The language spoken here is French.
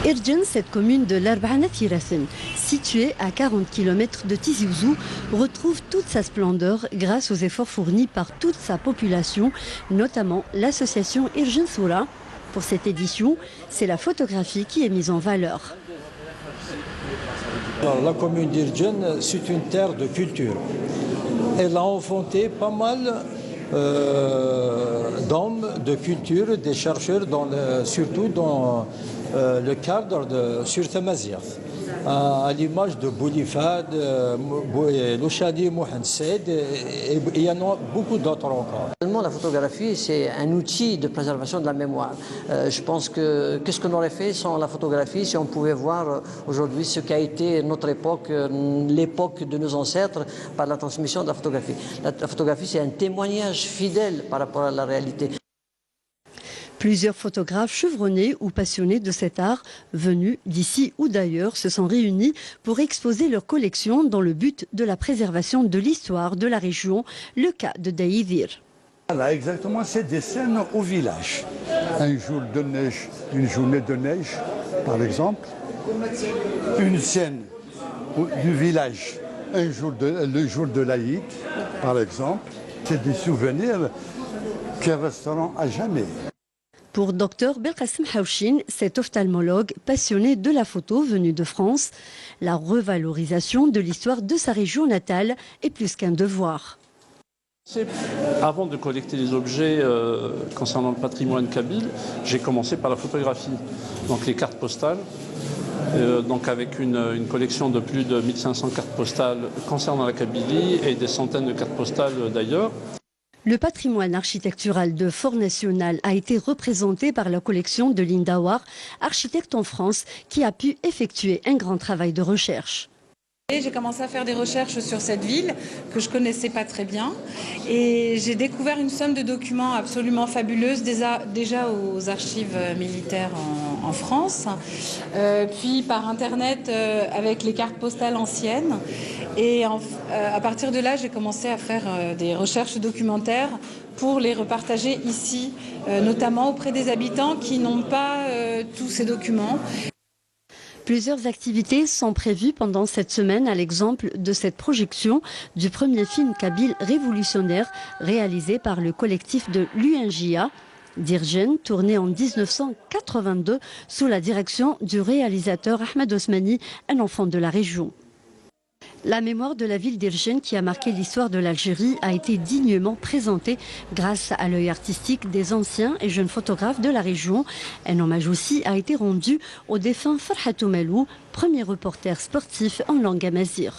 Irjen, cette commune de l'Arbaana Tirasen, située à 40 km de Tizi Ouzou, retrouve toute sa splendeur grâce aux efforts fournis par toute sa population, notamment l'association Irjen Soura. Pour cette édition, c'est la photographie qui est mise en valeur. Alors, la commune d'Irjen, c'est une terre de culture. Elle a enfanté pas mal d'hommes de culture, des chercheurs, surtout dans le cadre de Sûreté Mazir, à l'image de Boulifad, Louchadi, Mohamed Said, et il y en a beaucoup d'autres encore. La photographie, c'est un outil de préservation de la mémoire. Je pense que qu'est-ce qu'on aurait fait sans la photographie si on pouvait voir aujourd'hui ce qu'a été notre époque, l'époque de nos ancêtres, par la transmission de la photographie. La photographie, c'est un témoignage fidèle par rapport à la réalité. Plusieurs photographes chevronnés ou passionnés de cet art, venus d'ici ou d'ailleurs, se sont réunis pour exposer leur collection dans le but de la préservation de l'histoire de la région, le cas de Daïdir. Voilà, exactement, c'est des scènes au village. Un jour de neige, une journée de neige, par exemple. Une scène du village, le jour de l'Aïd, par exemple. C'est des souvenirs qui resteront à jamais. Pour Dr Belkacem Haouchin, cet ophtalmologue passionné de la photo venu de France, la revalorisation de l'histoire de sa région natale est plus qu'un devoir. Avant de collecter les objets concernant le patrimoine kabyle, j'ai commencé par la photographie, donc les cartes postales, donc avec une collection de plus de 1500 cartes postales concernant la Kabylie et des centaines de cartes postales d'ailleurs. Le patrimoine architectural de Fort National a été représenté par la collection de Linda War, architecte en France, qui a pu effectuer un grand travail de recherche. J'ai commencé à faire des recherches sur cette ville que je ne connaissais pas très bien et j'ai découvert une somme de documents absolument fabuleuses déjà aux archives militaires en France, puis par internet avec les cartes postales anciennes et à partir de là j'ai commencé à faire des recherches documentaires pour les repartager ici, notamment auprès des habitants qui n'ont pas tous ces documents. Plusieurs activités sont prévues pendant cette semaine, à l'exemple de cette projection du premier film kabyle révolutionnaire réalisé par le collectif de l'UNJA d'Irjen, tourné en 1982 sous la direction du réalisateur Ahmed Osmani, un enfant de la région. La mémoire de la ville d'Irjen, qui a marqué l'histoire de l'Algérie, a été dignement présentée grâce à l'œil artistique des anciens et jeunes photographes de la région. Un hommage aussi a été rendu au défunt Farhatou Malou, premier reporter sportif en langue amazigh.